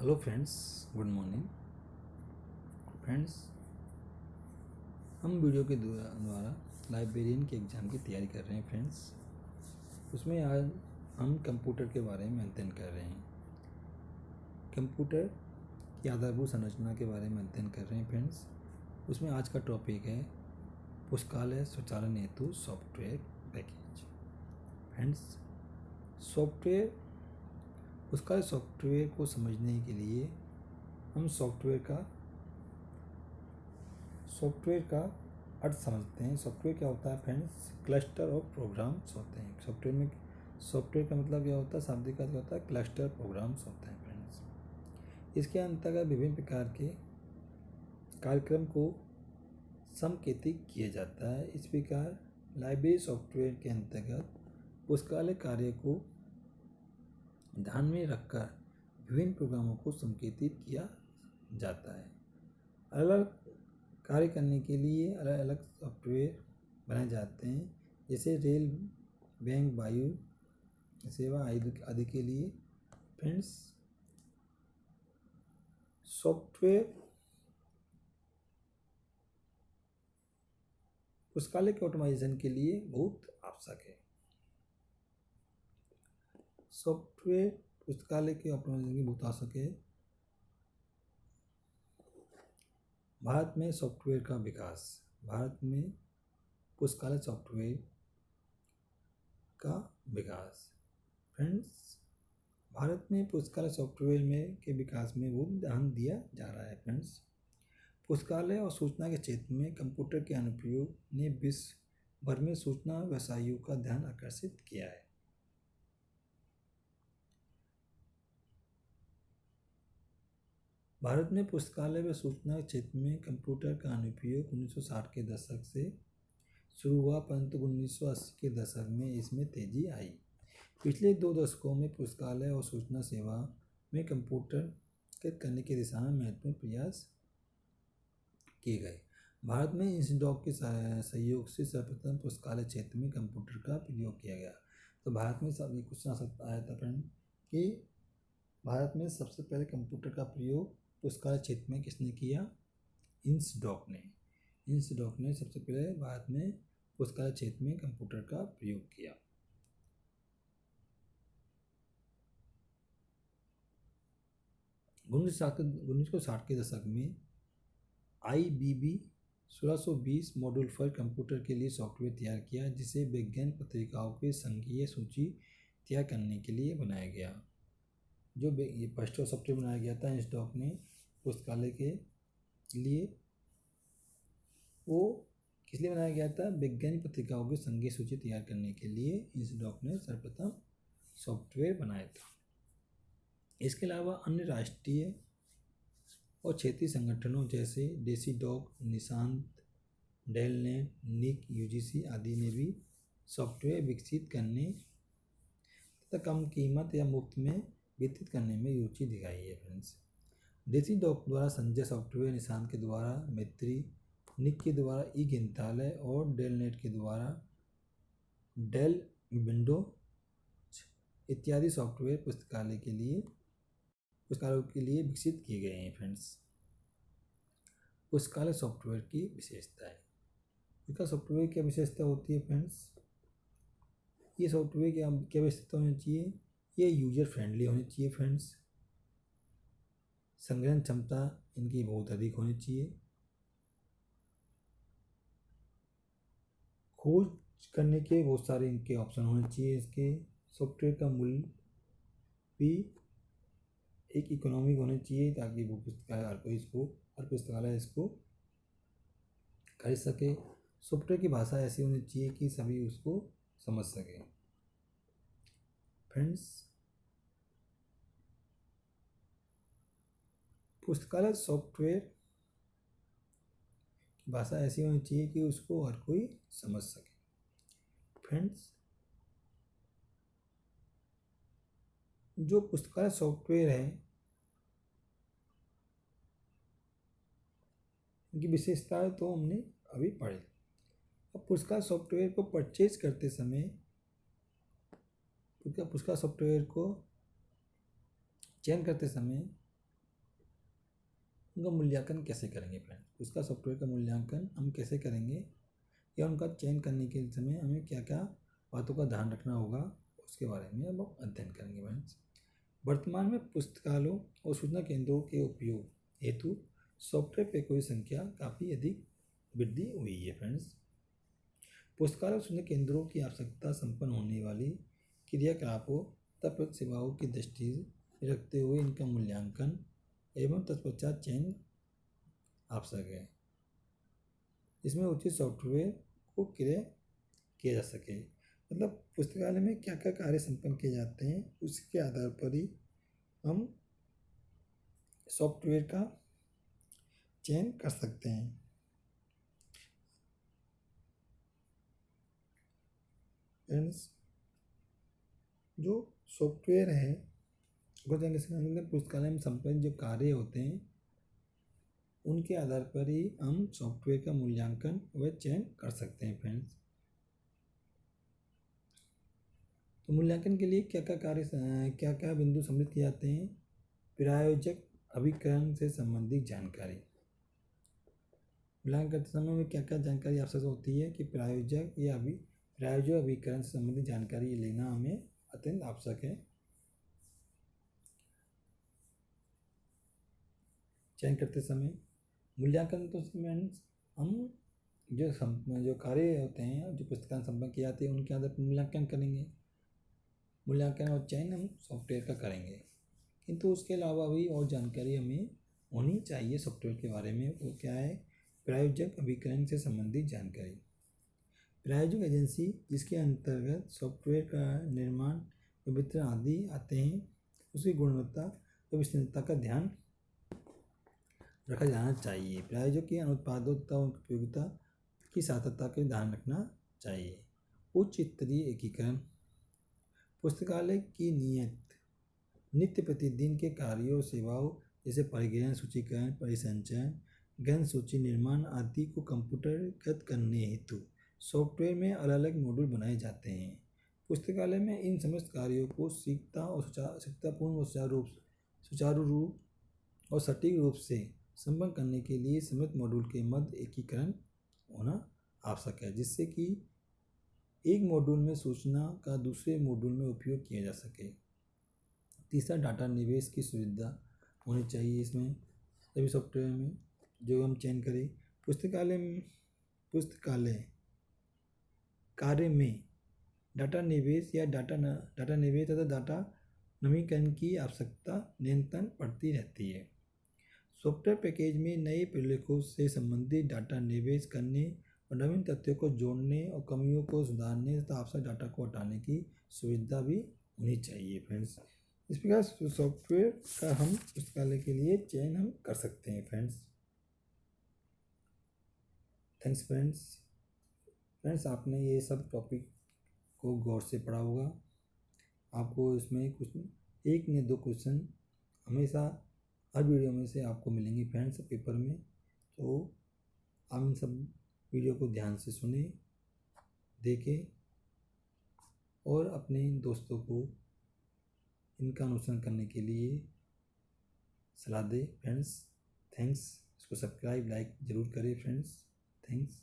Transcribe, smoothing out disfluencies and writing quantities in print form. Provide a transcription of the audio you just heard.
Hello friends, good morning friends. हम video के द्वारा लाइब्रेरियन के एग्ज़ाम की तैयारी कर रहे हैं फ्रेंड्स। उसमें आज हम कंप्यूटर के बारे में अध्ययन कर रहे हैं। कंप्यूटर की आधारभूत संरचना के बारे में अध्ययन कर रहे हैं फ्रेंड्स। उसमें आज का टॉपिक है पुस्तकालय स्वचालन हेतु सॉफ्टवेयर पैकेज। फ्रेंड्स, सॉफ्टवेयर पुस्तकालय सॉफ्टवेयर को समझने के लिए हम सॉफ्टवेयर का अर्थ समझते हैं। सॉफ्टवेयर क्या होता है फ्रेंड्स? क्लस्टर ऑफ प्रोग्राम्स होते हैं। सॉफ्टवेयर का मतलब क्या होता है? शाब्दिक अर्थ क्या होता है? क्लस्टर प्रोग्राम्स होते हैं फ्रेंड्स। इसके अंतर्गत विभिन्न प्रकार के कार्यक्रम को संकेतित किया जाता है। इस प्रकार लाइब्रेरी सॉफ्टवेयर के अंतर्गत पुस्तकालय कार्य को ध्यान में रखकर विभिन्न प्रोग्रामों को संकेतित किया जाता है। अलग कार्य करने के लिए अलग अलग सॉफ्टवेयर बनाए जाते हैं, जैसे रेल, बैंक, वायु सेवा आदि के लिए। फ्रेंड्स, सॉफ्टवेयर पुस्तकालय के ऑटोमाइजेशन के लिए बहुत आवश्यक है। सॉफ्टवेयर पुस्तकालय के ऑटोमाइजेशन की बहुत आवश्यक है। भारत में सॉफ्टवेयर का विकास। भारत में पुस्तकालय सॉफ्टवेयर का विकास। फ्रेंड्स, भारत में पुस्तकालय सॉफ्टवेयर के विकास में बहुत ध्यान दिया जा रहा है। फ्रेंड्स, पुस्तकालय और सूचना के क्षेत्र में कंप्यूटर के अनुप्रयोग ने विश्व भर में सूचना व्यवसायियों का ध्यान आकर्षित किया है। भारत में पुस्तकालय व सूचना के क्षेत्र में कंप्यूटर का अनुप्रयोग 1960 के दशक से शुरू हुआ, परंतु 1980 के दशक में इसमें तेजी आई। पिछले 2 दशकों में पुस्तकालय और सूचना सेवा में कंप्यूटरीकृत करने की दिशा में महत्वपूर्ण प्रयास किए गए। भारत में इंसडॉक के सहयोग से सर्वप्रथम पुस्तकालय क्षेत्र में कंप्यूटर का प्रयोग किया गया। तो भारत में सब ये क्वेश्चन आया था फ्रेंड कि भारत में सबसे पहले कंप्यूटर का प्रयोग पुस्तकालय क्षेत्र में किसने किया? इंसडॉक ने सबसे पहले भारत में पुस्तकालय क्षेत्र में कंप्यूटर का प्रयोग किया। उन्नीस सौ साठ के दशक में IBM 1620 मॉड्यूल पर कंप्यूटर के लिए सॉफ्टवेयर तैयार किया, जिसे वैज्ञानिक पत्रिकाओं की संघीय सूची तैयार करने के लिए बनाया गया। जो ये फर्स्ट सॉफ्टवेयर बनाया गया था इंसडॉक ने पुस्तकालय के लिए, वो किस लिए बनाया गया था? वैज्ञानिक पत्रिकाओं की संघीय सूची तैयार करने के लिए इंसडॉक ने सर्वप्रथम सॉफ्टवेयर बनाया था। इसके अलावा अन्य राष्ट्रीय और क्षेत्रीय संगठनों जैसे डेसीडॉक, निशांत, डेलनेट, निक, UGC आदि ने भी सॉफ्टवेयर विकसित करने तथा कम कीमत या मुफ्त में वितरित करने में रुचि दिखाई है। फ्रेंड्स, डेसीडॉक द्वारा संजय सॉफ्टवेयर, निशांत के द्वारा मैत्री, निक के द्वारा ई-ग्रंथालय और डेलनेट के द्वारा डेल विंडोज इत्यादि सॉफ्टवेयर पुस्तकालयों के लिए विकसित किए गए हैं। फ्रेंड्स, पुस्तकालय सॉफ्टवेयर की विशेषताएं। इसका सॉफ्टवेयर क्या विशेषता होती है फ्रेंड्स? ये सॉफ्टवेयर क्या विशेषता होनी चाहिए? ये यूजर फ्रेंडली होनी चाहिए फ्रेंड्स। संग्रहण क्षमता इनकी बहुत अधिक होनी चाहिए। खोज करने के बहुत सारे इनके ऑप्शन होने चाहिए। इसके सॉफ्टवेयर का मूल्य भी एक इकोनॉमिक होना चाहिए, ताकि वो हर पुस्तकालय इसको खरीद सके। सॉफ्टवेयर की भाषा ऐसी होनी चाहिए कि सभी उसको समझ सकें। फ्रेंड्स, पुस्तकालय सॉफ्टवेयर की भाषा ऐसी होनी चाहिए कि उसको हर कोई समझ सके। फ्रेंड्स, जो पुस्तकालय सॉफ्टवेयर है इनकी विशेषताएं तो हमने अभी पढ़ी। अब पुस्तकालय सॉफ्टवेयर को परचेज करते समय, पुस्तकालय सॉफ्टवेयर को चयन करते समय उनका मूल्यांकन कैसे करेंगे फ्रेंड्स, उसका सॉफ्टवेयर का मूल्यांकन हम कैसे करेंगे या उनका चयन करने के समय हमें क्या क्या बातों का ध्यान रखना होगा, उसके बारे में अब हम अध्ययन करेंगे फ्रेंड्स। वर्तमान में पुस्तकालयों और सूचना केंद्रों के उपयोग हेतु सॉफ्टवेयर पैकों की संख्या काफ़ी अधिक वृद्धि हुई है फ्रेंड्स। पुस्तकालय और सूचना केंद्रों की आवश्यकता संपन्न होने वाली क्रियाकलापों तथा सेवाओं की दृष्टि रखते हुए इनका मूल्यांकन एवं तत्पश्चात चयन आवश्यक है, इसमें उचित सॉफ्टवेयर को क्रय किया जा सके। मतलब पुस्तकालय में क्या क्या कार्य संपन्न किए जाते हैं उसके आधार पर ही हम सॉफ्टवेयर का चयन कर सकते हैं। फ्रेंड्स, जो सॉफ्टवेयर है पुस्तकालय में संपन्न जो कार्य होते हैं उनके आधार पर ही हम सॉफ्टवेयर का मूल्यांकन व चयन कर सकते हैं फ्रेंड्स। तो मूल्यांकन के लिए क्या क्या बिंदु सम्मिलित किए जाते हैं। प्रायोजक अभिकरण से संबंधित जानकारी, मूल्यांकन करते समय में क्या क्या जानकारी आवश्यक होती है कि प्रायोजक अभिकरण से संबंधित जानकारी लेना हमें अत्यंत आवश्यक है। चयन करते समय मूल्यांकन तो हम जो कार्य होते हैं जो पुस्तकालय संपन्न किए जाते हैं उनके आधार पर मूल्यांकन करेंगे। मूल्यांकन और चयन हम सॉफ्टवेयर का करेंगे, किंतु उसके अलावा भी और जानकारी हमें होनी चाहिए सॉफ्टवेयर के बारे में। वो क्या है, प्रायोजक अभिकरण से संबंधित जानकारी। प्रायोजक एजेंसी जिसके अंतर्गत सॉफ्टवेयर का निर्माण वितरण आदि आते हैं उसकी गुणवत्ता व विश्वसनीयता का ध्यान रखा जाना चाहिए। प्रायोजक की अनुत्पादकता और उपयोगिता की सार्थकता का ध्यान रखना चाहिए। उच्च स्तरीय एकीकरण, पुस्तकालय की नित्य प्रतिदिन के कार्यों सेवाओं जैसे परिग्रहण, सूचीकरण, परिसंचयन, गहन सूची निर्माण आदि को कंप्यूटरगत करने हेतु सॉफ्टवेयर में अलग अलग मॉड्यूल बनाए जाते हैं। पुस्तकालय में इन समस्त कार्यों को शीघ्रतापूर्ण और सुचारू रूप और सटीक रूप से संपन्न करने के लिए समस्त मॉड्यूल के मध्य एकीकरण होना आवश्यक है, जिससे कि एक मॉड्यूल में सूचना का दूसरे मॉड्यूल में उपयोग किया जा सके। तीसरा, डाटा निवेश की सुविधा होनी चाहिए इसमें सभी सॉफ्टवेयर में जो हम चयन करें। पुस्तकालय कार्य में डाटा निवेश तथा डाटा नवीनीकरण की आवश्यकता निरंतर बढ़ती रहती है। सॉफ्टवेयर पैकेज में नए प्रलेखों से संबंधित डाटा निवेश करने और नवीन तथ्यों को जोड़ने और कमियों को सुधारने तथा आवश्यक डाटा को हटाने की सुविधा भी होनी चाहिए फ्रेंड्स। इस प्रकार सॉफ्टवेयर का हम पुस्तकालय के लिए चयन हम कर सकते हैं फ्रेंड्स। थैंक्स फ्रेंड्स, आपने ये सब टॉपिक को गौर से पढ़ा होगा। आपको इसमें कुछ एक ने दो क्वेश्चन हमेशा हर वीडियो में से आपको मिलेंगे फ्रेंड्स पेपर में। तो आप इन सब वीडियो को ध्यान से सुने, देखें और अपने दोस्तों को इनका अनुसरण करने के लिए सलाह दें फ्रेंड्स। थैंक्स। इसको सब्सक्राइब लाइक ज़रूर करें फ्रेंड्स। थैंक्स।